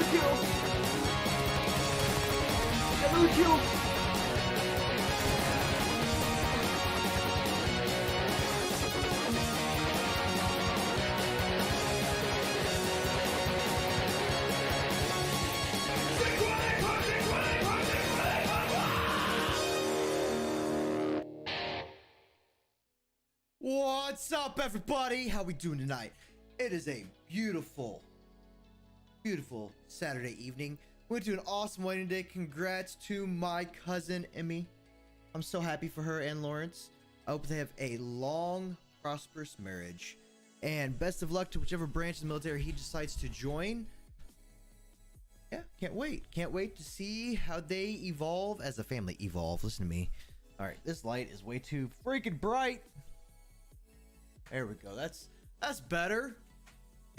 Another kill. Another kill. What's up, everybody? How we doing tonight? It is a beautiful Saturday evening. We went to an awesome wedding day. Congrats to my cousin Emmy. I'm so happy for her and Lawrence. I hope they have a long, prosperous marriage. And best of luck to whichever branch of the military he decides to join. Yeah, can't wait. Can't wait to see how they evolve as a family. Evolve. Listen to me. All right, this light is way too freaking bright. There we go. That's better.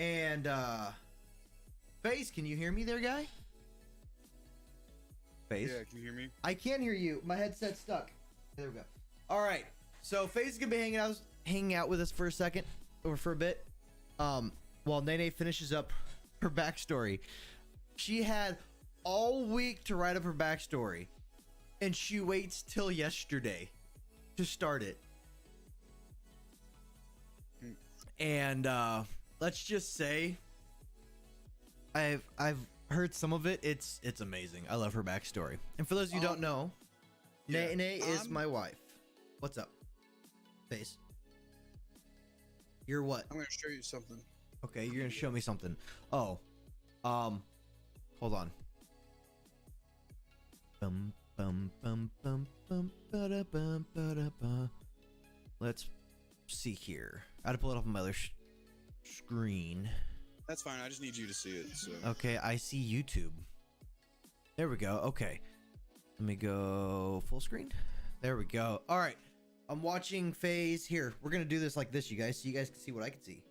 And FaZe, can you hear me there, guy? FaZe? Yeah, can you hear me? I can hear you. My headset's stuck. There we go. All right. So FaZe is gonna be hanging out with us for a second, or for a bit, while Nene finishes up her backstory. She had all week to write up her backstory, and she waits till yesterday to start it. And let's just say I've heard some of it. It's amazing. I love her backstory. And for those of you who don't know, Nene is my wife. What's up, FaZe? You're what? I'm gonna show you something. Okay, you're gonna show me something. Oh, hold on. Bum bum bum bum bum ba da bum ba da ba. Let's see here. I had to pull it up on my other screen. That's fine. I just need you to see it. So. Okay, I see YouTube. There we go. Okay, let me go full screen. There we go. All right, I'm watching FaZe here. We're gonna do this like this, you guys, so you guys can see what I can see.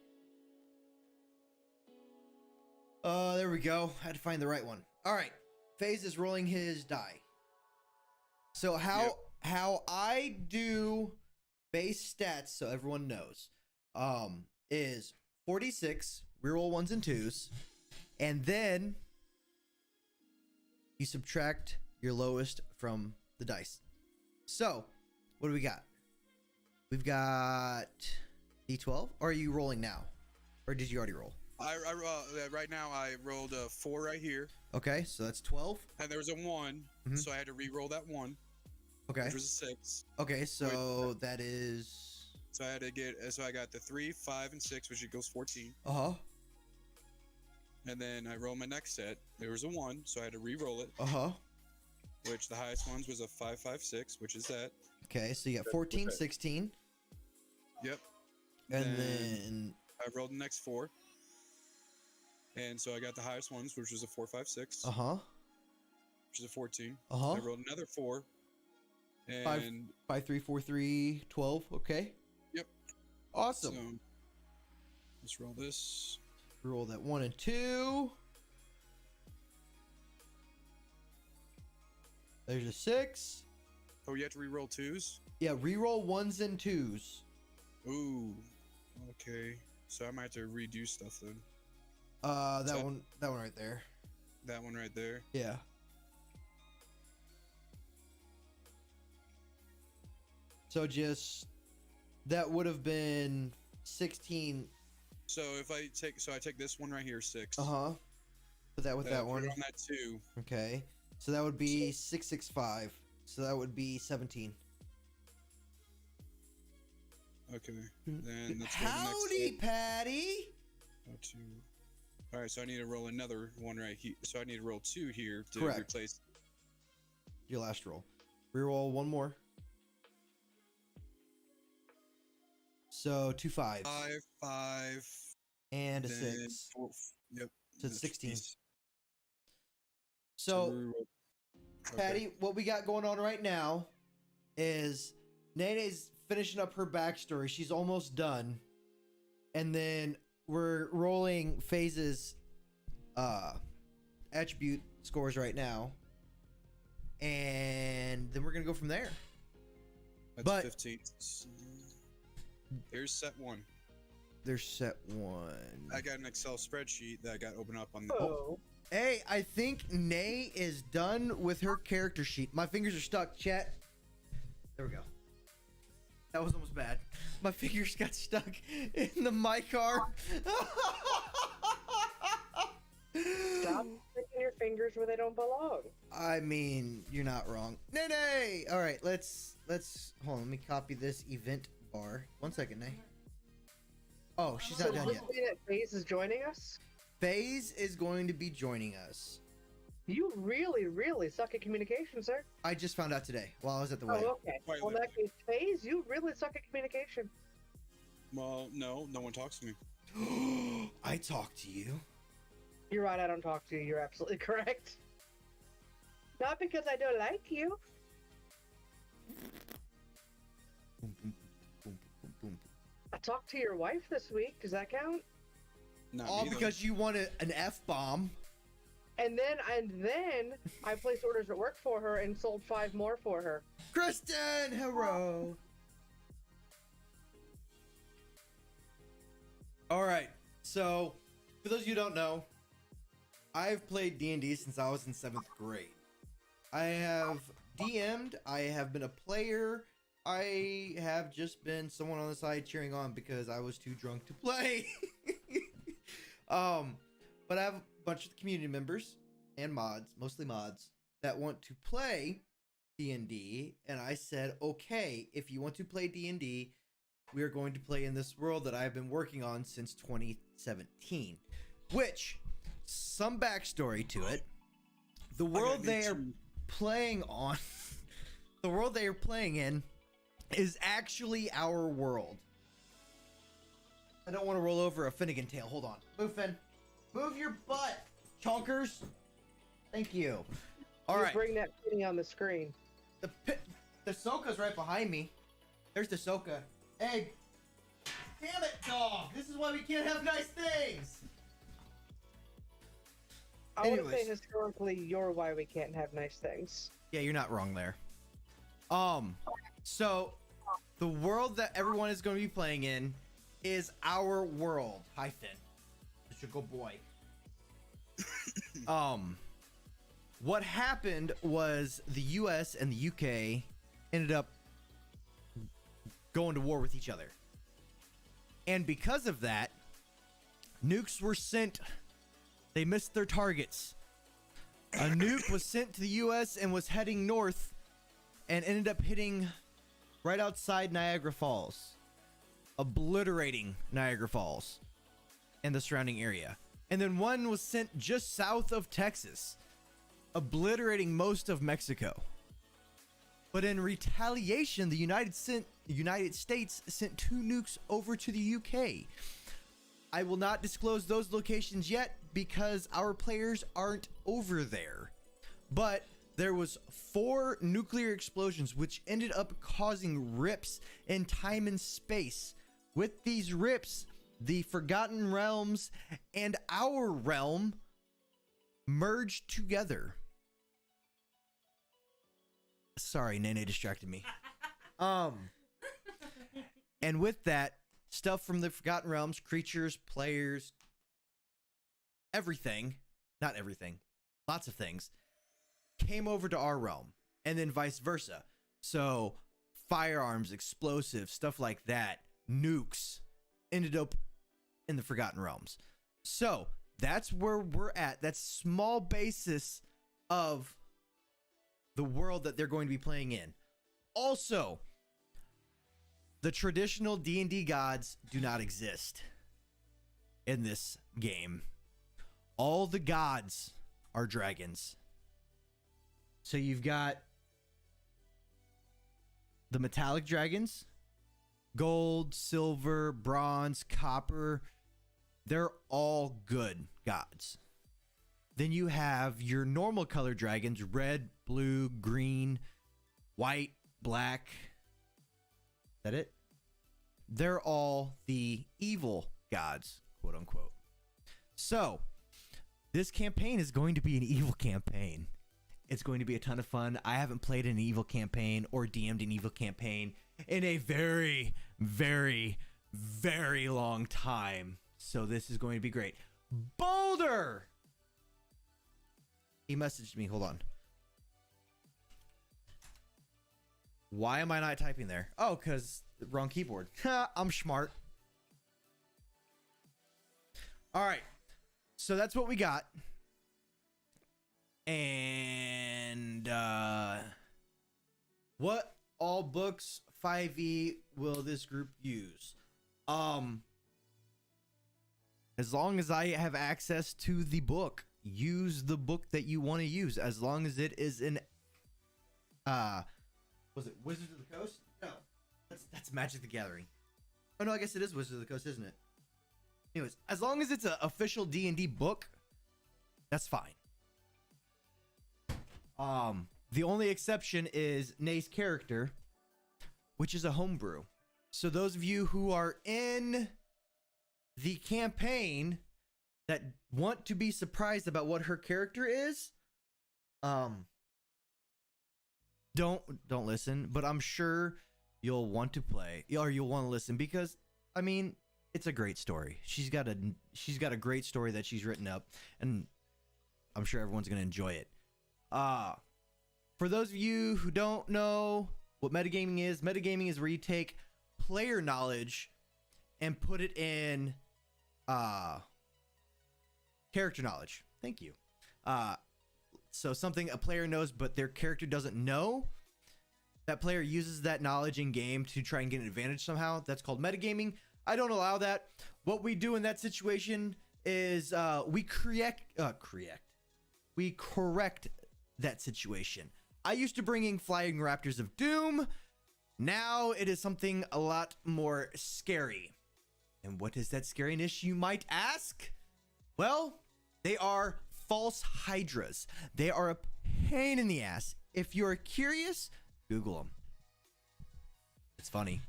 There we go. I had to find the right one. All right, FaZe is rolling his die. So how I do base stats, so everyone knows, is 46, reroll ones and twos, and then you subtract your lowest from the dice. So what do we got? We've got D12. Or are you rolling now, or did you already roll? Right now I rolled a 4 right here. Okay, so that's 12. And there was a 1, so I had to re-roll that 1. Okay. Which was a 6. Okay, so that is. So I had to get. So I got the 3, 5, and 6, which equals 14. Uh huh. And then I rolled my next set. There was a 1, so I had to re-roll it. Uh huh. Which the highest ones was a 5, 5, 6, which is that. Okay, so you got 14, 16. Yep. And then I rolled the next 4. And so I got the highest ones, which was a 4, 5, 6. Uh huh. Which is a 14. Uh huh. I rolled another 4. And 5, 3, 4, 3, 12. Okay. Yep. Awesome. So let's roll this. Roll that 1 and 2. There's a 6. Oh, you have to re-roll 2s? Yeah, reroll 1s and 2s. Ooh. Okay. So I might have to redo stuff then. That one right there. That one right there. Yeah. So just that would have been 16. So if I take this one right here, 6. Uh-huh. Put that with that one. Put it on that 2. Okay. So that would be 6, 6, 5. So that would be 17. Okay. Then let's go to the next Howdy, set. Patty. 2. All right, so I need to roll another one right here. So I need to roll 2 here to Correct. replace Your last roll. Reroll one more. So 2 5s. 5, 5, and a then 6. 4, yep. So it's That's 16. piece. So, reroll. Patty, what we got going on right now is Nene's finishing up her backstory. She's almost done. And then we're rolling FaZe's attribute scores right now. And then we're going to go from there. That's But 15. Here's set 1. there's set 1. I got an Excel spreadsheet that I got open up on the. Oh. Hey, I think Nay is done with her character sheet. My fingers are stuck, chat. There we go. That was almost bad. My fingers got stuck in the mic arm. Stop sticking your fingers where they don't belong. I mean, you're not wrong. Nay. All right, let's hold on. Let me copy this event bar. 1 second, Nay. Oh, she's not done does yet. this mean that FaZe is joining us? FaZe is going to be joining us. You really, really suck at communication, sir. I just found out today while I was at the wedding. Oh, okay. Well, in that case, FaZe, you really suck at communication. Well, no one talks to me. I talk to you. You're right, I don't talk to you. You're absolutely correct. Not because I don't like you. Boom, boom, boom, boom, boom. I talked to your wife this week. Does that count? Not All me, though. because you wanted an F-bomb. And then I placed orders at work for her and sold 5 more for her. Kristen, hello. All right. So, for those of you who don't know, I've played D&D since I was in 7th grade. I have DM'd, I have been a player, I have just been someone on the side cheering on because I was too drunk to play. But I have a bunch of community members and mods, mostly mods, that want to play D&D, and I said, okay, if you want to play D&D, we are going to play in this world that I've been working on since 2017. Which, some backstory to it, the world they are playing on, the world they are playing in, is actually our world. I don't want to roll over a Finnegan tail. Hold on. Move, Finn. Move your butt, chonkers. Thank you. All right. Bring that kitty on the screen. The Soka's right behind me. There's the Soka. Hey, damn it, dog. This is why we can't have nice things. I want to say Anyways. historically, you're why we can't have nice things. Yeah, you're not wrong there. So the world that everyone is going to be playing in is our world. Hi, Finn. It's your good boy. What happened was the US and the UK ended up going to war with each other. And because of that, nukes were sent. They missed their targets. A nuke was sent to the US and was heading north and ended up hitting right outside Niagara Falls, obliterating Niagara Falls and the surrounding area. And then one was sent just south of Texas, obliterating most of Mexico. But in retaliation, the United States sent 2 nukes over to the UK. I will not disclose those locations yet because our players aren't over there. But there was 4 nuclear explosions which ended up causing rips in time and space. With these rips, the Forgotten Realms and our realm merged together. Sorry, Nene distracted me. And with that, stuff from the Forgotten Realms, creatures, players, everything, not everything, lots of things, came over to our realm, and then vice versa. So firearms, explosives, stuff like that, nukes, ended up in the Forgotten Realms. So that's where we're at. That's small basis of the world that they're going to be playing in. Also, the traditional D&D gods do not exist in this game. All the gods are dragons. So you've got the metallic dragons, gold, silver, bronze, copper. They're all good gods. Then you have your normal color dragons, red, blue, green, white, black. Is that it? They're all the evil gods, quote unquote. So this campaign is going to be an evil campaign. It's going to be a ton of fun. I haven't played an evil campaign or DM'd an evil campaign in a very, very, very long time. So this is going to be great. Boulder! He messaged me. Hold on. Why am I not typing there? Oh, because wrong keyboard. I'm smart. All right. So that's what we got. And what all books 5e will this group use? As long as I have access to the book, use the book that you want to use. As long as it is in was it Wizards of the Coast? No. That's Magic the Gathering. Oh no, I guess it is Wizards of the Coast, isn't it? Anyways, as long as it's an official D&D book, that's fine. The only exception is Nay's character, which is a homebrew. So those of you who are in the campaign that want to be surprised about what her character is, don't listen, but I'm sure you'll want to play, or you'll want to listen, because I mean, it's a great story. She's got a great story that she's written up, and I'm sure everyone's going to enjoy it. For those of you who don't know what metagaming is where you take player knowledge and put it in character knowledge. Thank you. So something a player knows but their character doesn't know, that player uses that knowledge in game to try and get an advantage somehow. That's called metagaming. I don't allow that. What we do in that situation is we correct that situation. I used to bring in Flying Raptors of Doom. Now it is something a lot more scary. And what is that scariness, you might ask? Well, they are false hydras. They are a pain in the ass. If you're curious, Google them. It's funny.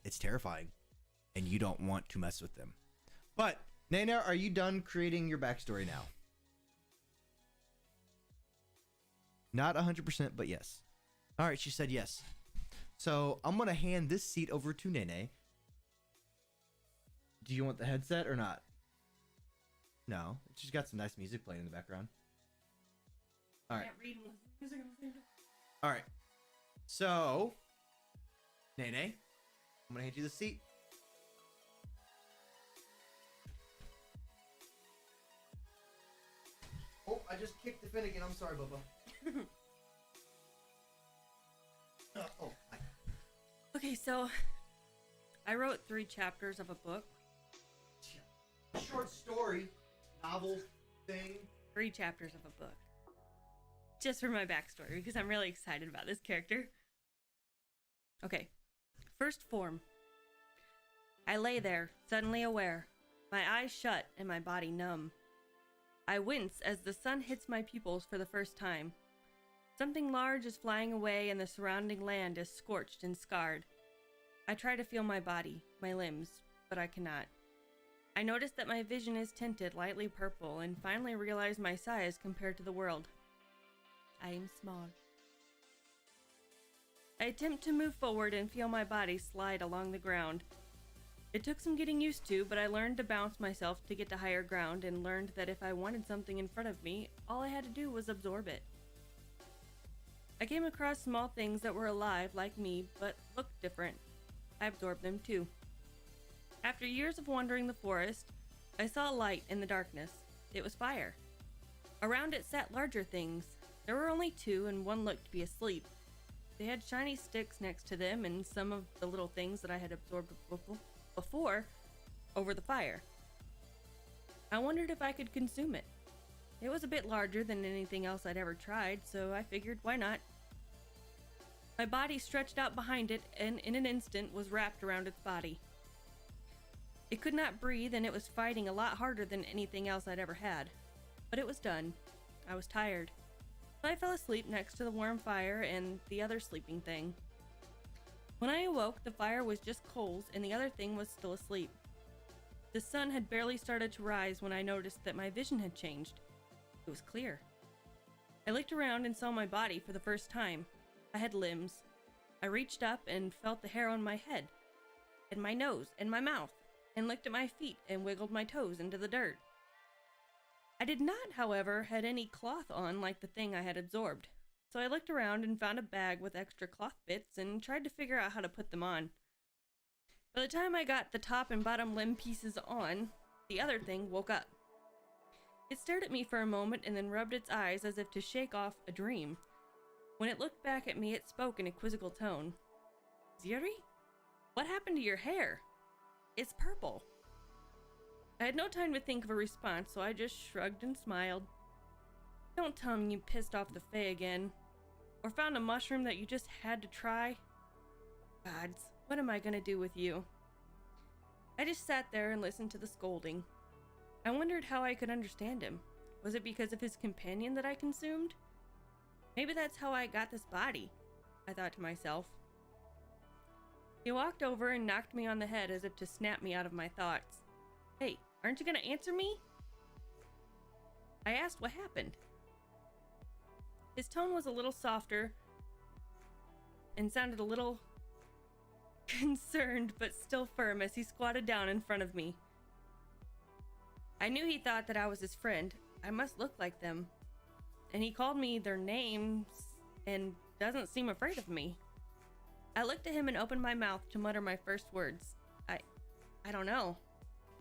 It's terrifying. And you don't want to mess with them. But, Nana, are you done creating your backstory now? Not 100%, but yes. All right, she said yes. So I'm going to hand this seat over to Nene. Do you want the headset or not? No. She's got some nice music playing in the background. All right. All right. So, Nene, I'm going to hand you the seat. Oh, I just kicked the fin again. I'm sorry, Bubba. Oh, hi. Okay, so I wrote 3 chapters of a book. Short story, novel thing. 3 chapters of a book. Just for my backstory, because I'm really excited about this character. Okay, first form. I lay there, suddenly aware, my eyes shut and my body numb. I wince as the sun hits my pupils for the first time. Something large is flying away and the surrounding land is scorched and scarred. I try to feel my body, my limbs, but I cannot. I notice that my vision is tinted lightly purple and finally realize my size compared to the world. I am small. I attempt to move forward and feel my body slide along the ground. It took some getting used to, but I learned to bounce myself to get to higher ground and learned that if I wanted something in front of me, all I had to do was absorb it. I came across small things that were alive like me, but looked different. I absorbed them too. After years of wandering the forest, I saw a light in the darkness. It was fire. Around it sat larger things. There were only 2 and one looked to be asleep. They had shiny sticks next to them and some of the little things that I had absorbed before over the fire. I wondered if I could consume it. It was a bit larger than anything else I'd ever tried, so I figured why not. My body stretched out behind it and in an instant was wrapped around its body. It could not breathe and it was fighting a lot harder than anything else I'd ever had. But it was done. I was tired. So I fell asleep next to the warm fire and the other sleeping thing. When I awoke, the fire was just coals and the other thing was still asleep. The sun had barely started to rise when I noticed that my vision had changed. It was clear. I looked around and saw my body for the first time. I had limbs. I reached up and felt the hair on my head, and my nose, and my mouth, and looked at my feet and wiggled my toes into the dirt. I did not, however, had any cloth on like the thing I had absorbed. So I looked around and found a bag with extra cloth bits and tried to figure out how to put them on. By the time I got the top and bottom limb pieces on, the other thing woke up. It stared at me for a moment and then rubbed its eyes as if to shake off a dream. When it looked back at me, it spoke in a quizzical tone. Zeri? What happened to your hair? It's purple. I had no time to think of a response, so I just shrugged and smiled. Don't tell me you pissed off the Fae again. Or found a mushroom that you just had to try. Gods, what am I gonna do with you? I just sat there and listened to the scolding. I wondered how I could understand him. Was it because of his companion that I consumed? Maybe that's how I got this body, I thought to myself. He walked over and knocked me on the head as if to snap me out of my thoughts. Hey, aren't you gonna answer me? I asked what happened. His tone was a little softer and sounded a little concerned but still firm as he squatted down in front of me. I knew he thought that I was his friend. I must look like them. And he called me their names and doesn't seem afraid of me. I looked at him and opened my mouth to mutter my first words. I don't know.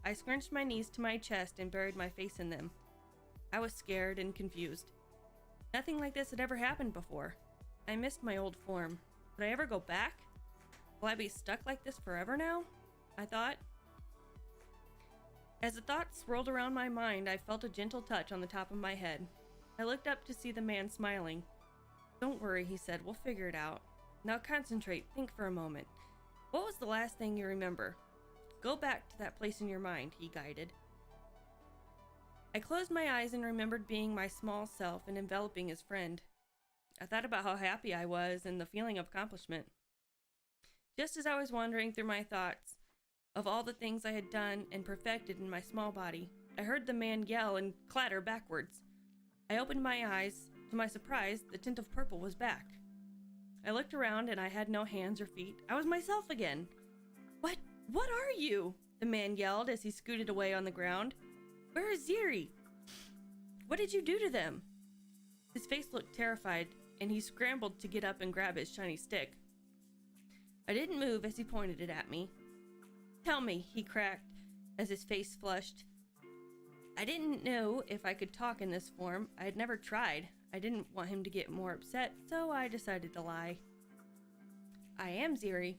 I scrunched my knees to my chest and buried my face in them. I was scared and confused. Nothing like this had ever happened before. I missed my old form. Would I ever go back? Will I be stuck like this forever now? I thought. As the thoughts swirled around my mind, I felt a gentle touch on the top of my head. I looked up to see the man smiling. Don't worry, he said. We'll figure it out. Now concentrate. Think for a moment. What was the last thing you remember? Go back to that place in your mind, he guided. I closed my eyes and remembered being my small self and enveloping his friend. I thought about how happy I was and the feeling of accomplishment. Just as I was wandering through my thoughts of all the things I had done and perfected in my small body, I heard the man yell and clatter backwards. I opened my eyes. To my surprise, the tint of purple was back. I looked around and I had no hands or feet. I was myself again. What are you? The man yelled as he scooted away on the ground. Where is Zeri? What did you do to them? His face looked terrified, and he scrambled to get up and grab his shiny stick. I didn't move as he pointed it at me. Tell me, he cracked as his face flushed. I didn't know if I could talk in this form. I had never tried. I didn't want him to get more upset, so I decided to lie. I am Zeri.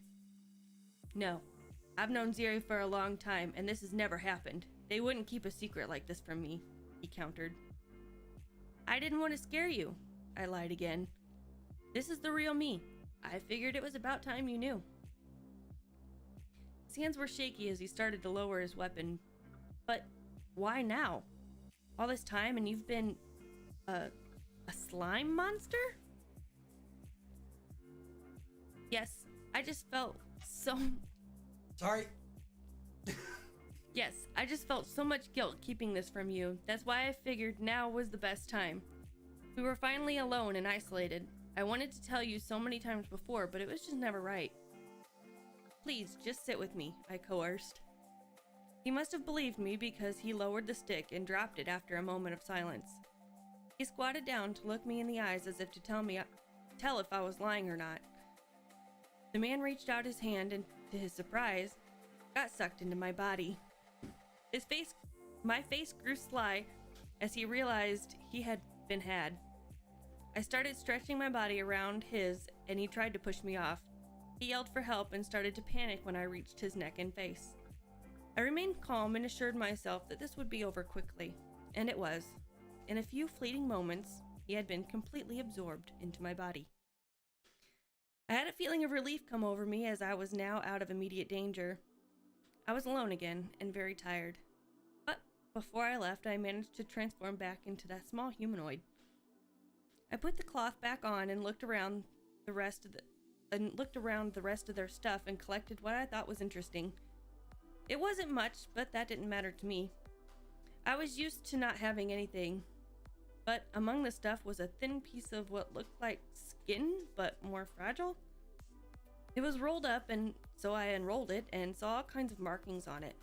No, I've known Zeri for a long time, and this has never happened. They wouldn't keep a secret like this from me, he countered. I didn't want to scare you, I lied again. This is the real me. I figured it was about time you knew. His hands were shaky as he started to lower his weapon. But why now? All this time and you've been a slime monster? Yes, I just felt so... Sorry. Yes, I just felt so much guilt keeping this from you. That's why I figured now was the best time. We were finally alone and isolated. I wanted to tell you so many times before, but it was just never right. Please, just sit with me, I coerced. He must have believed me because he lowered the stick and dropped it after a moment of silence. He squatted down to look me in the eyes as if to tell if I was lying or not. The man reached out his hand and, to his surprise, got sucked into my body. My face grew sly as he realized he had been had. I started stretching my body around his, and he tried to push me off. He yelled for help and started to panic when I reached his neck and face. I remained calm and assured myself that this would be over quickly, and it was. In a few fleeting moments, he had been completely absorbed into my body. I had a feeling of relief come over me as I was now out of immediate danger. I was alone again and very tired. But before I left, I managed to transform back into that small humanoid. I put the cloth back on and looked around the rest of their stuff and collected what I thought was interesting. It wasn't much, but that didn't matter to me. I was used to not having anything, but among the stuff was a thin piece of what looked like skin, but more fragile. It was rolled up, and so I unrolled it and saw all kinds of markings on it.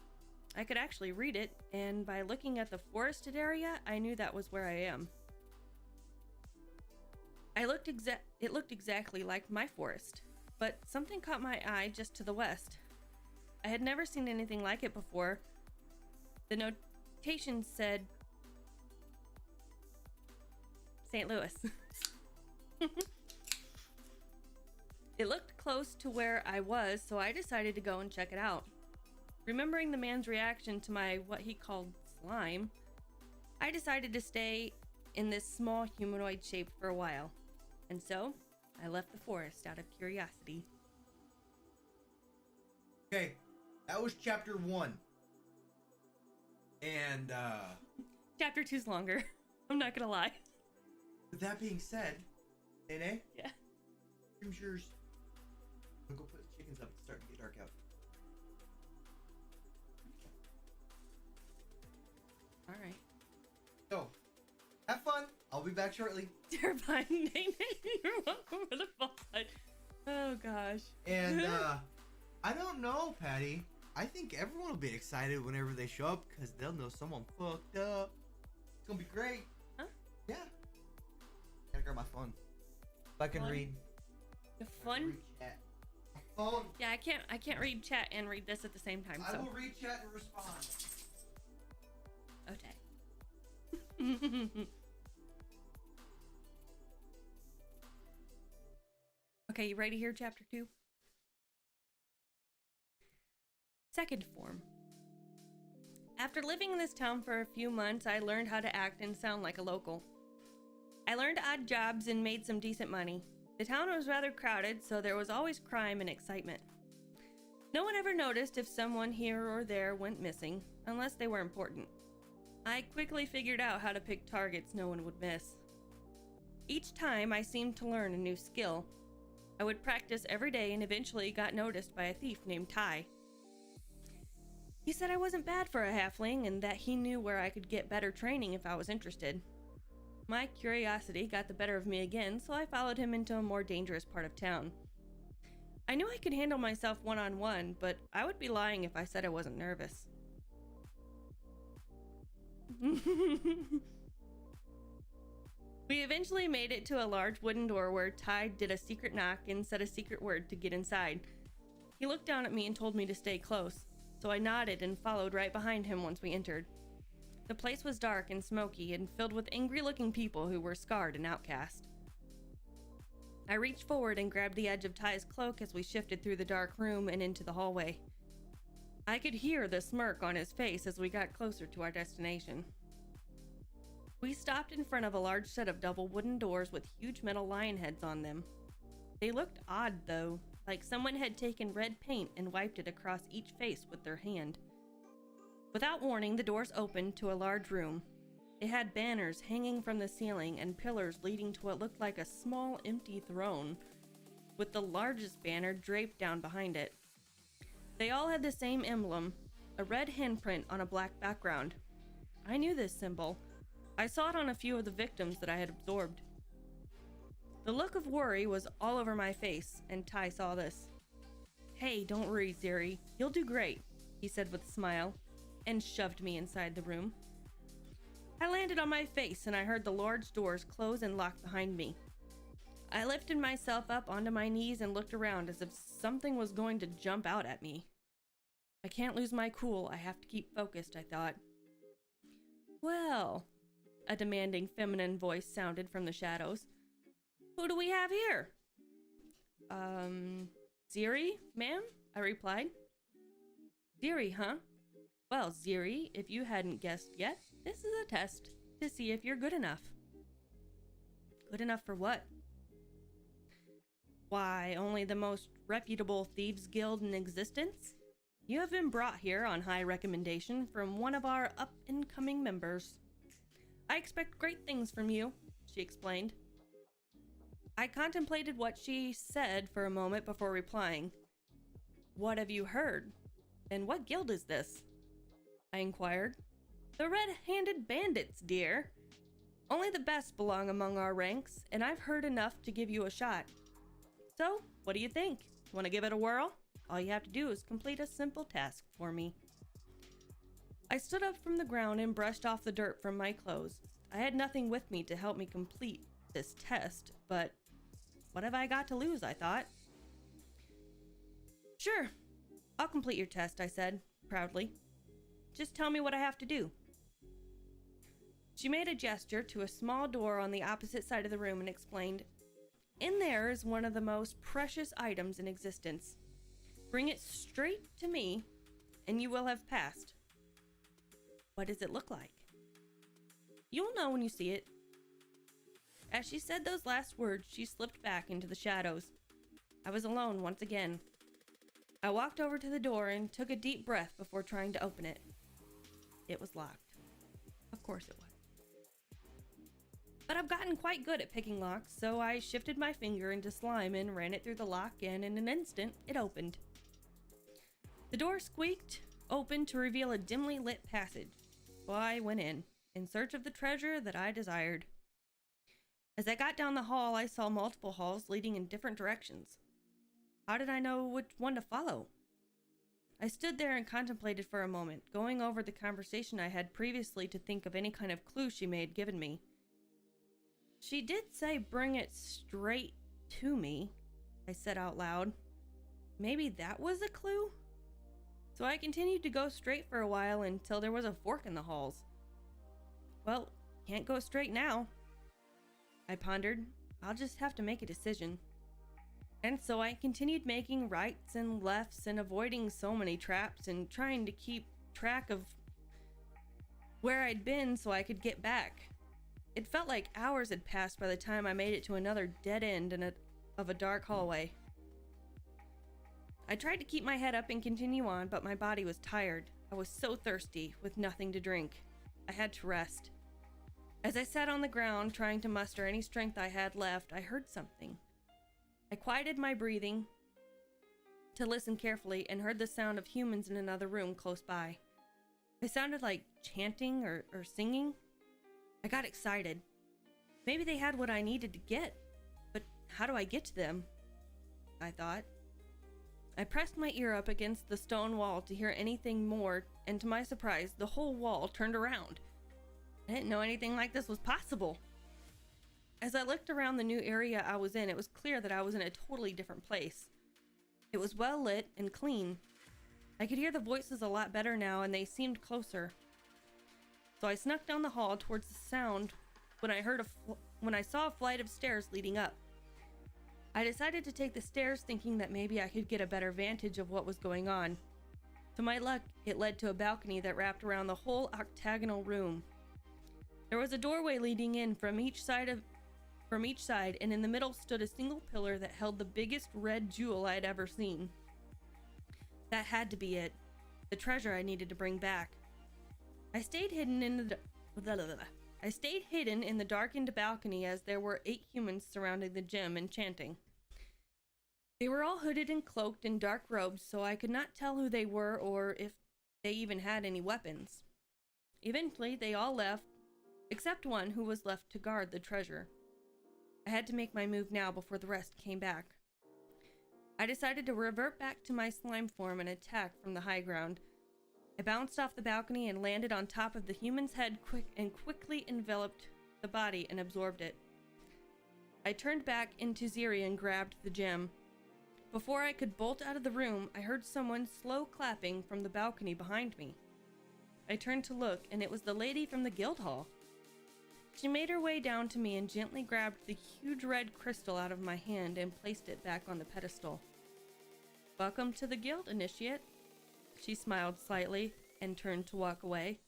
I could actually read it, and by looking at the forested area, I knew that was where I am. It looked exactly like my forest, but something caught my eye just to the west. I had never seen anything like it before. The notation said St. Louis. It looked close to where I was, so I decided to go and check it out. Remembering the man's reaction to my what he called slime, I decided to stay in this small humanoid shape for a while. And so, I left the forest out of curiosity. Okay, that was chapter 1. And, Chapter 2's longer. I'm not gonna lie. with that being said, Nene, Yeah. here's yours. I'm gonna go put the chickens up. It's starting to get dark out. Alright. So, have fun. I'll be back shortly. Terrifying name. You're welcome for the fun. Oh gosh. And, I don't know, Patty. I think everyone will be excited whenever they show up because they'll know someone fucked up. It's gonna be great. Huh? Yeah. Gotta grab my phone. If I can Fun? read. The I can fun? read chat. My phone. Yeah, I can't read chat and read this at the same time, I so. will read chat and respond. Okay. Okay, you ready to hear chapter 2? Second form. After living in this town for a few months, I learned how to act and sound like a local. I learned odd jobs and made some decent money. The town was rather crowded, so there was always crime and excitement. No one ever noticed if someone here or there went missing, unless they were important. I quickly figured out how to pick targets no one would miss. Each time I seemed to learn a new skill. I would practice every day and eventually got noticed by a thief named Ty. He said I wasn't bad for a halfling and that he knew where I could get better training if I was interested. My curiosity got the better of me again, so I followed him into a more dangerous part of town. I knew I could handle myself one-on-one, but I would be lying if I said I wasn't nervous. We eventually made it to a large wooden door where Ty did a secret knock and said a secret word to get inside. He looked down at me and told me to stay close, so I nodded and followed right behind him once we entered. The place was dark and smoky and filled with angry-looking people who were scarred and outcast. I reached forward and grabbed the edge of Ty's cloak as we shifted through the dark room and into the hallway. I could hear the smirk on his face as we got closer to our destination. We stopped in front of a large set of double wooden doors with huge metal lion heads on them. They looked odd, though, like someone had taken red paint and wiped it across each face with their hand. Without warning, the doors opened to a large room. It had banners hanging from the ceiling and pillars leading to what looked like a small, empty throne, with the largest banner draped down behind it. They all had the same emblem, a red handprint on a black background. I knew this symbol. I saw it on a few of the victims that I had absorbed. The look of worry was all over my face, and Ty saw this. "Hey, don't worry, Zeri. You'll do great," he said with a smile, and shoved me inside the room. I landed on my face, and I heard the large doors close and lock behind me. I lifted myself up onto my knees and looked around as if something was going to jump out at me. I can't lose my cool. I have to keep focused, I thought. "Well," a demanding feminine voice sounded from the shadows. "Who do we have here?" Zeri, ma'am?" I replied. "Zeri, huh? Well, Zeri, if you hadn't guessed yet, this is a test to see if you're good enough." "Good enough for what?" "Why, only the most reputable thieves guild in existence. You have been brought here on high recommendation from one of our up-and-coming members. I expect great things from you," she explained. I contemplated what she said for a moment before replying. "What have you heard? And what guild is this?" I inquired. "The Red-Handed Bandits, dear. Only the best belong among our ranks, and I've heard enough to give you a shot. So, what do you think? Want to give it a whirl? All you have to do is complete a simple task for me." I stood up from the ground and brushed off the dirt from my clothes. I had nothing with me to help me complete this test, but what have I got to lose, I thought. Sure, I'll complete your test, I said, proudly. Just tell me what I have to do. She made a gesture to a small door on the opposite side of the room and explained, in there is one of the most precious items in existence. Bring it straight to me, and you will have passed. What does it look like? You'll know when you see it. As she said those last words, she slipped back into the shadows. I was alone once again. I walked over to the door and took a deep breath before trying to open it. It was locked. Of course it was. But I've gotten quite good at picking locks, so I shifted my finger into slime and ran it through the lock, and in an instant, it opened. The door squeaked open to reveal a dimly lit passage, so I went in search of the treasure that I desired. As I got down the hall, I saw multiple halls leading in different directions. How did I know which one to follow? I stood there and contemplated for a moment, going over the conversation I had previously to think of any kind of clue she may have given me. She did say bring it straight to me, I said out loud. Maybe that was a clue? So I continued to go straight for a while until there was a fork in the halls. Well, can't go straight now. I pondered. I'll just have to make a decision. And so I continued making rights and lefts and avoiding so many traps and trying to keep track of where I'd been so I could get back. It felt like hours had passed by the time I made it to another dead end of a dark hallway. I tried to keep my head up and continue on, but my body was tired. I was so thirsty, with nothing to drink. I had to rest. As I sat on the ground, trying to muster any strength I had left, I heard something. I quieted my breathing to listen carefully and heard the sound of humans in another room close by. It sounded like chanting or singing. I got excited. Maybe they had what I needed to get, but how do I get to them? I thought. I pressed my ear up against the stone wall to hear anything more, and to my surprise, the whole wall turned around. I didn't know anything like this was possible. As I looked around the new area I was in, it was clear that I was in a totally different place. It was well lit and clean. I could hear the voices a lot better now, and they seemed closer. So I snuck down the hall towards the sound when I saw a flight of stairs leading up. I decided to take the stairs, thinking that maybe I could get a better vantage of what was going on. To my luck, it led to a balcony that wrapped around the whole octagonal room. There was a doorway leading in from each side, and in the middle stood a single pillar that held the biggest red jewel I had ever seen. That had to be it, the treasure I needed to bring back. I stayed hidden in the darkened balcony as there were 8 humans surrounding the gem and chanting. They were all hooded and cloaked in dark robes, so I could not tell who they were or if they even had any weapons. Eventually, they all left, except one who was left to guard the treasure. I had to make my move now before the rest came back. I decided to revert back to my slime form and attack from the high ground. I bounced off the balcony and landed on top of the human's head quickly enveloped the body and absorbed it. I turned back into Zeri and grabbed the gem. Before I could bolt out of the room, I heard someone slow clapping from the balcony behind me. I turned to look, and it was the lady from the guild hall. She made her way down to me and gently grabbed the huge red crystal out of my hand and placed it back on the pedestal. "Welcome to the guild, initiate." She smiled slightly and turned to walk away.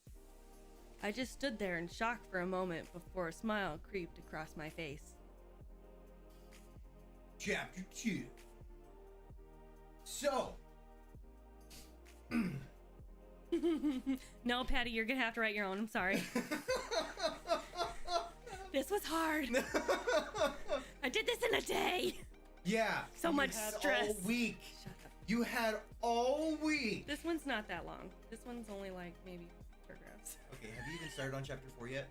I just stood there in shock for a moment before a smile creeped across my face. Chapter 2. So. No, Patty, you're gonna have to write your own. I'm sorry. This was hard. I did this in a day. Yeah. So much stress. All week. Shut up. You had all week. This one's not that long. This one's only like maybe paragraphs. Okay, have you even started on chapter 4 yet?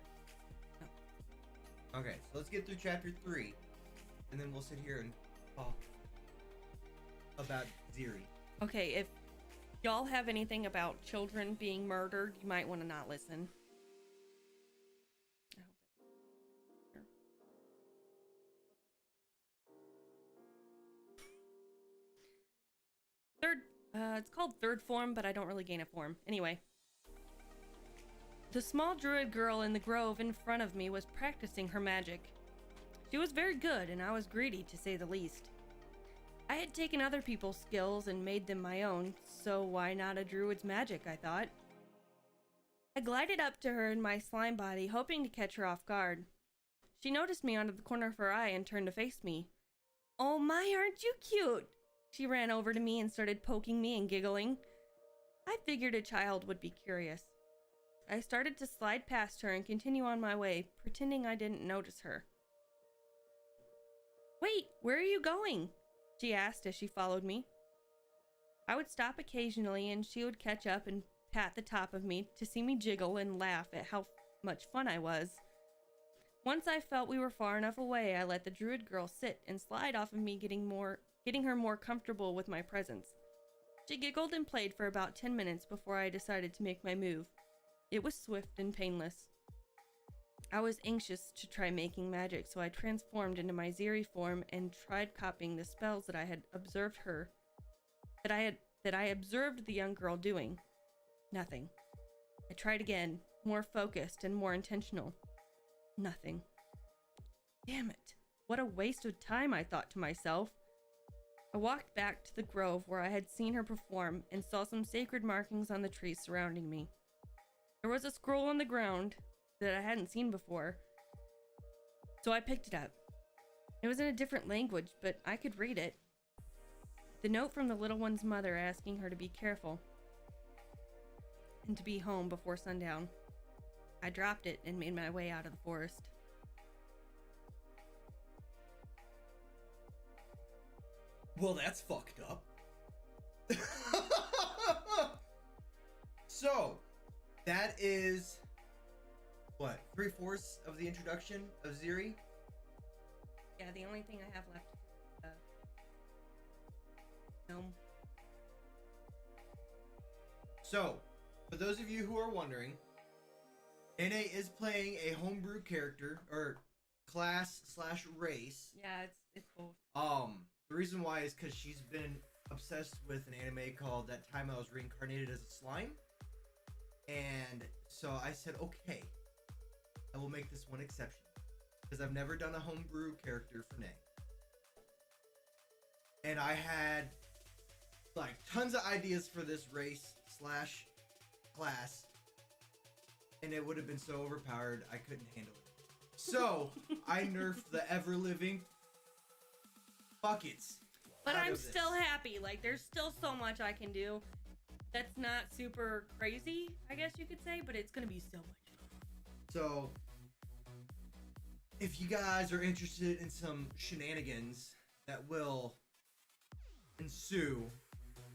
No. Okay, so let's get through chapter 3, and then we'll sit here and talk about Zeri. Okay, y'all have anything about children being murdered, you might want to not listen. I hope that's here. It's called third form, but I don't really gain a form. Anyway. The small druid girl in the grove in front of me was practicing her magic. She was very good, and I was greedy, to say the least. I had taken other people's skills and made them my own, so why not a druid's magic, I thought. I glided up to her in my slime body, hoping to catch her off guard. She noticed me out of the corner of her eye and turned to face me. "Oh my, aren't you cute?" She ran over to me and started poking me and giggling. I figured a child would be curious. I started to slide past her and continue on my way, pretending I didn't notice her. "Wait, where are you going?" she asked as she followed me. I would stop occasionally and she would catch up and pat the top of me to see me jiggle and laugh at how much fun I was. Once I felt we were far enough away, I let the druid girl sit and slide off of me, getting her more comfortable with my presence. She giggled and played for about 10 minutes before I decided to make my move. It was swift and painless. I was anxious to try making magic, so I transformed into my Zeri form and tried copying the spells that I had observed that I observed the young girl doing. Nothing. I tried again, more focused and more intentional. Nothing. Damn it. What a waste of time, I thought to myself. I walked back to the grove where I had seen her perform and saw some sacred markings on the trees surrounding me. There was a scroll on the ground that I hadn't seen before, so I picked it up. It was in a different language, but I could read it. The note from the little one's mother asking her to be careful and to be home before sundown. I dropped it and made my way out of the forest. Well, that's fucked up. So, that is, what, 3/4 of the introduction of Zeri? Yeah, the only thing I have left is gnome. So, for those of you who are wondering, NA is playing a homebrew character, or class/race. Yeah, it's both. The reason why is because she's been obsessed with an anime called That Time I Was Reincarnated as a Slime. And so I said, okay, I will make this one exception. Because I've never done a homebrew character for Nay. And I had, like, tons of ideas for this race/class. And it would have been so overpowered, I couldn't handle it. So, I nerfed the ever-living buckets. But out I'm of this. still happy. Like, there's still so much I can do. That's not super crazy, I guess you could say, but it's gonna be so much fun. So, if you guys are interested in some shenanigans that will ensue,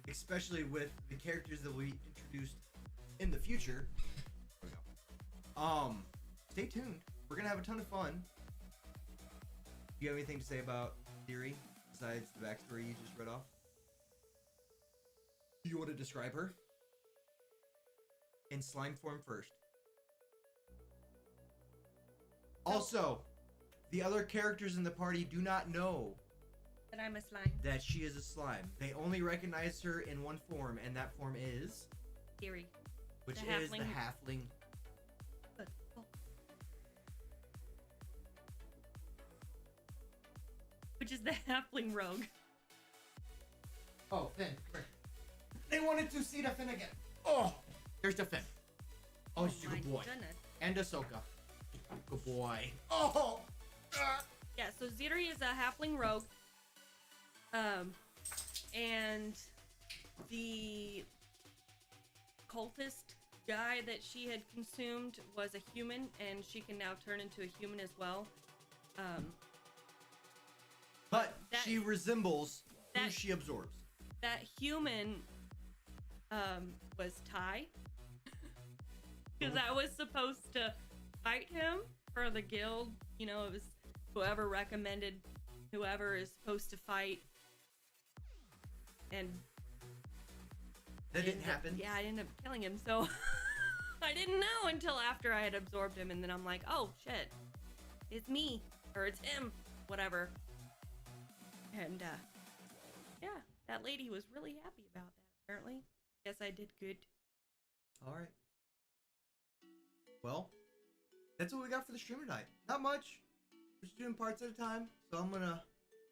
especially with the characters that will be introduced in the future, stay tuned. We're gonna have a ton of fun. Do you have anything to say about Zeri besides the backstory you just read off? Do you want to describe her? In slime form first. Also, the other characters in the party do not know That I'm a slime. that she is a slime. They only recognize her in one form, and that form is, Theory. which The is the halfling. halfling. Oh. Which is the halfling rogue. Oh, Finn, come here. They wanted to see the Finn again. Oh, there's the Finn. Oh, she's a my good boy. goodness. And Ahsoka. Good boy. Oh! Yeah, so Zeri is a halfling rogue. And the cultist guy that she had consumed was a human, and she can now turn into a human as well. But That- she resembles who that- she absorbs. That human was Ty. Because I was supposed to fight him for the guild. You know, it was whoever recommended whoever is supposed to fight. And That didn't happen? Yeah, I ended up killing him, so I didn't know until after I had absorbed him, and then I'm like, oh shit, it's me, or it's him, whatever. And yeah, that lady was really happy about that, apparently. Guess I did good. All right. Well, that's what we got for the stream tonight. Not much. We're just doing parts at a time, so I'm gonna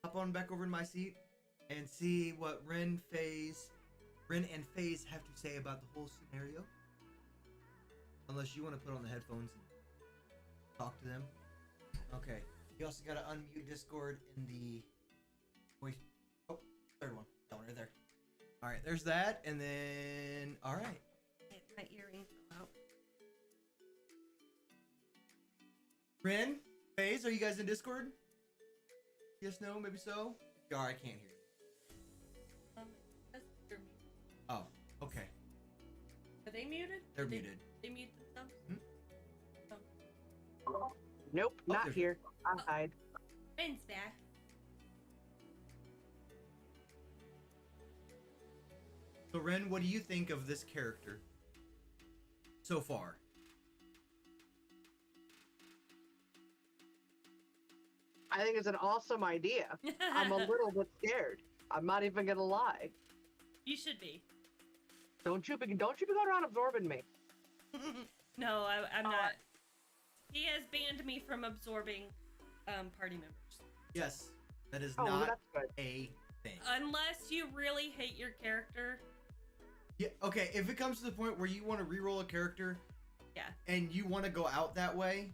hop on back over in my seat and see what Ren and FaZe have to say about the whole scenario. Unless you want to put on the headphones and talk to them. Okay. You also gotta unmute Discord in the voice. Oh, third one. That one right there. All right, there's that, and then all right. My earrings fell out. Ren, FaZe, are you guys in Discord? Yes, no, maybe so. You are. I can't hear you. That's they're muted. Oh, okay. Are they muted? They're Did muted. They mute themselves? Nope, Oh, not there's- here. I hide. Ben's back. So, Ren, what do you think of this character so far? I think it's an awesome idea. I'm a little bit scared. I'm not even gonna lie. You should be. Don't you be going around absorbing me. No, I'm not. He has banned me from absorbing party members. Yes, that is Oh, not that's good. a thing. Unless you really hate your character. Yeah, okay, if it comes to the point where you want to reroll a character Yeah. and you want to go out that way,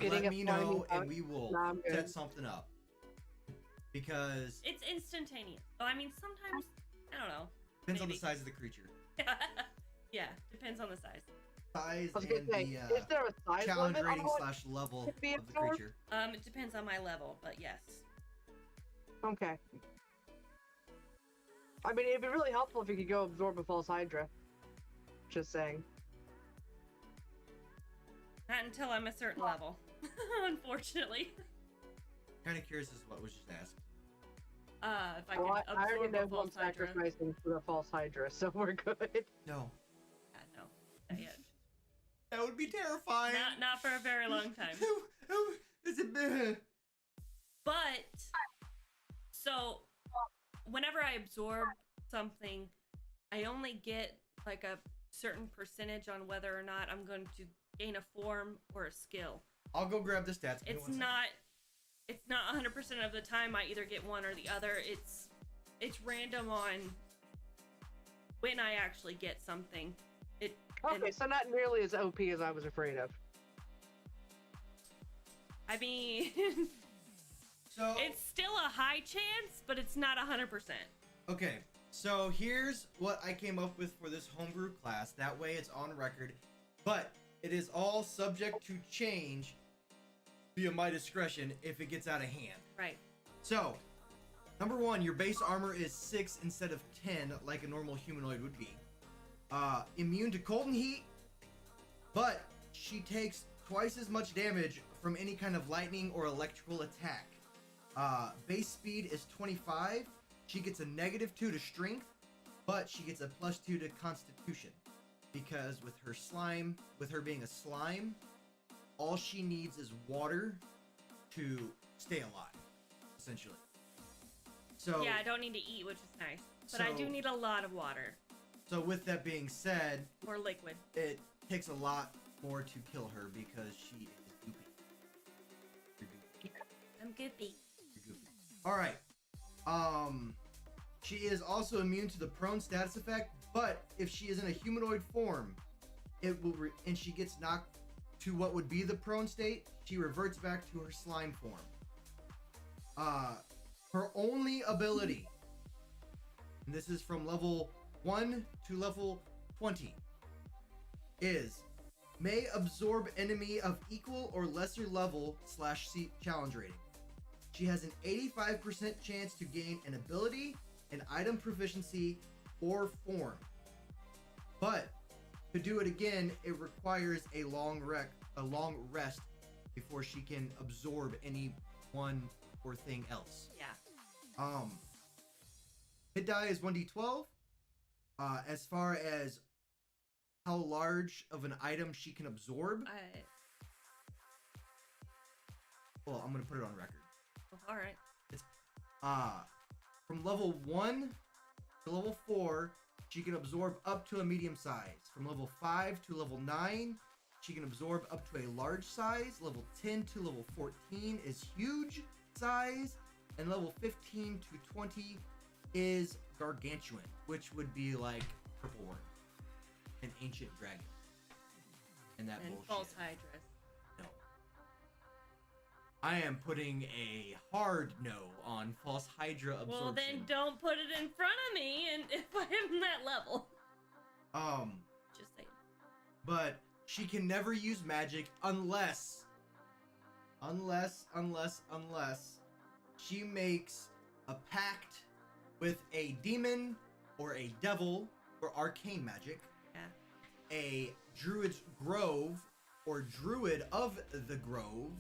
Getting let a me flying know bug? and we will Nah, I'm good. set something up. Because It's instantaneous. So, I mean, sometimes, I don't know. depends on the maybe. size of the creature. Yeah, depends on the size. Size I was gonna and say, the is there a size challenge limit on rating what slash level can be of the absorbed? creature. It depends on my level, but yes. Okay. I mean, it'd be really helpful if you could go absorb a false hydra. Just saying. Not until I'm a certain level, unfortunately. Kind of curious as to what was just asked. If I Well, can I already absorb know a who I'm false hydra. sacrificing for the false hydra, so we're good. No. Yeah, no, not yet. That would be terrifying. Not for a very long time. Is it? But so whenever I absorb something, I only get like a certain percentage on whether or not I'm going to gain a form or a skill. I'll go grab the stats. Give me It's 1 second. not 100% of the time I either get one or the other. It's random on when I actually get something. Okay, so not nearly as OP as I was afraid of. I mean, So it's still a high chance, but it's not 100%. okay, so here's what I came up with for this homebrew class. That way it's on record, but it is all subject to change via my discretion if it gets out of hand. Right. So, number 1, your base armor is 6 instead of 10, like a normal humanoid would be. Immune to cold and heat, but she takes twice as much damage from any kind of lightning or electrical attack. Base speed is 25. She gets a -2 to strength, but she gets a +2 to constitution. Because with her being a slime, all she needs is water to stay alive, essentially. So Yeah, I don't need to eat, which is nice. But I do So- need a lot of water So with that being said, or liquid. it takes a lot more to kill her because she is goopy. You're goopy. I'm goopy. You're goopy. All right. She is also immune to the prone status effect, but if she is in a humanoid form, it will and she gets knocked to what would be the prone state, she reverts back to her slime form. Her only ability, and this is from level 1 to level 20, is may absorb enemy of equal or lesser level /C challenge rating. She has an 85% chance to gain an ability, an item proficiency, or form. But to do it again, it requires a long rest before she can absorb any one or thing else. Yeah. Hit die is 1d12. As far as how large of an item she can absorb, well, I'm gonna put it on record. All right. It's from level 1 to level 4, she can absorb up to a medium size. From level 5 to level 9, she can absorb up to a large size. Level 10 to level 14 is huge size, and level 15 to 20 is gargantuan, which would be like purple worm, an ancient dragon, and that bullshit. False Hydra. No. I am putting a hard no on false Hydra absorption. Well, then don't put it in front of me, and if I'm that level. Just saying. But she can never use magic unless she makes a pact with a demon or a devil for arcane magic. Yeah. A druid's grove or druid of the grove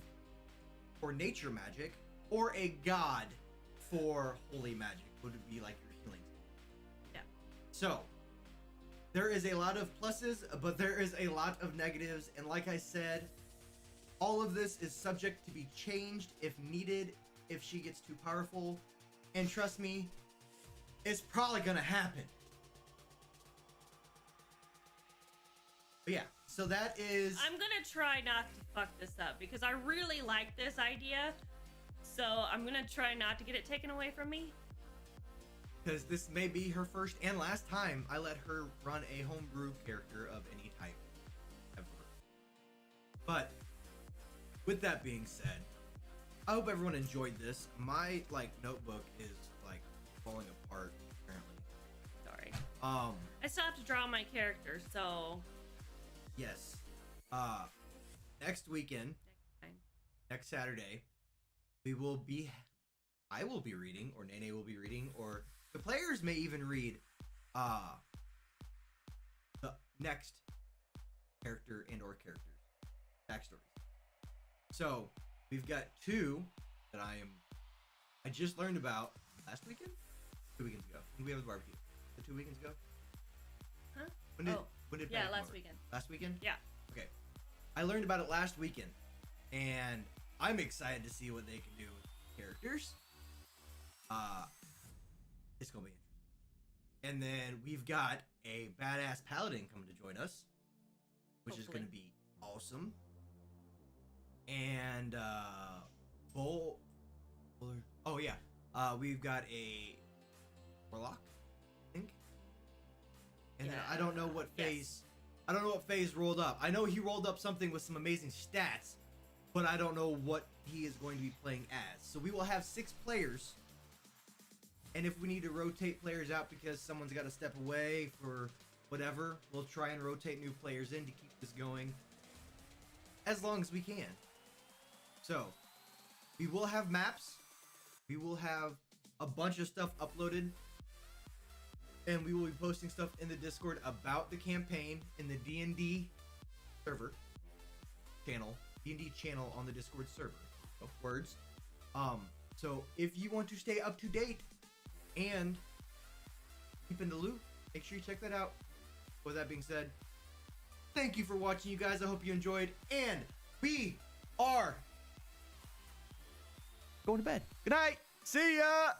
for nature magic, or a god for holy magic. Would it be like your healing? Yeah. So there is a lot of pluses, but there is a lot of negatives, and like I said, all of this is subject to be changed if needed, if she gets too powerful, and trust me, it's probably gonna happen. But yeah, so that is... I'm gonna try not to fuck this up because I really like this idea. So I'm gonna try not to get it taken away from me. Because this may be her first and last time I let her run a homebrew character of any type ever. But with that being said, I hope everyone enjoyed this. My notebook is falling apart apparently. Sorry. I still have to draw my character, so yes. Next weekend, next Saturday, I will be reading, or Nene will be reading, or the players may even read the next character and or characters backstories. So we've got two that I just learned about last weekend, 2 weekends ago. When did we have the barbecue? 2 weekends ago? Huh? When did Penny come last over? weekend. Last weekend? Yeah. Okay. I learned about it last weekend, and I'm excited to see what they can do with characters. It's gonna be interesting. And then we've got a badass paladin coming to join us, which is gonna be awesome. And we've got a warlock, I think. And then I don't know what phase. Yes. I don't know what phase rolled up. I know he rolled up something with some amazing stats, but I don't know what he is going to be playing as. So we will have 6 players. And if we need to rotate players out because someone's got to step away for whatever, we'll try and rotate new players in to keep this going as long as we can. So, we will have maps. We will have a bunch of stuff uploaded. And we will be posting stuff in the Discord about the campaign in the D&D server channel. D&D channel on the Discord server. Of words. So if you want to stay up to date and keep in the loop, make sure you check that out. With that being said, thank you for watching, you guys. I hope you enjoyed, and we are going to bed. Good night. See ya.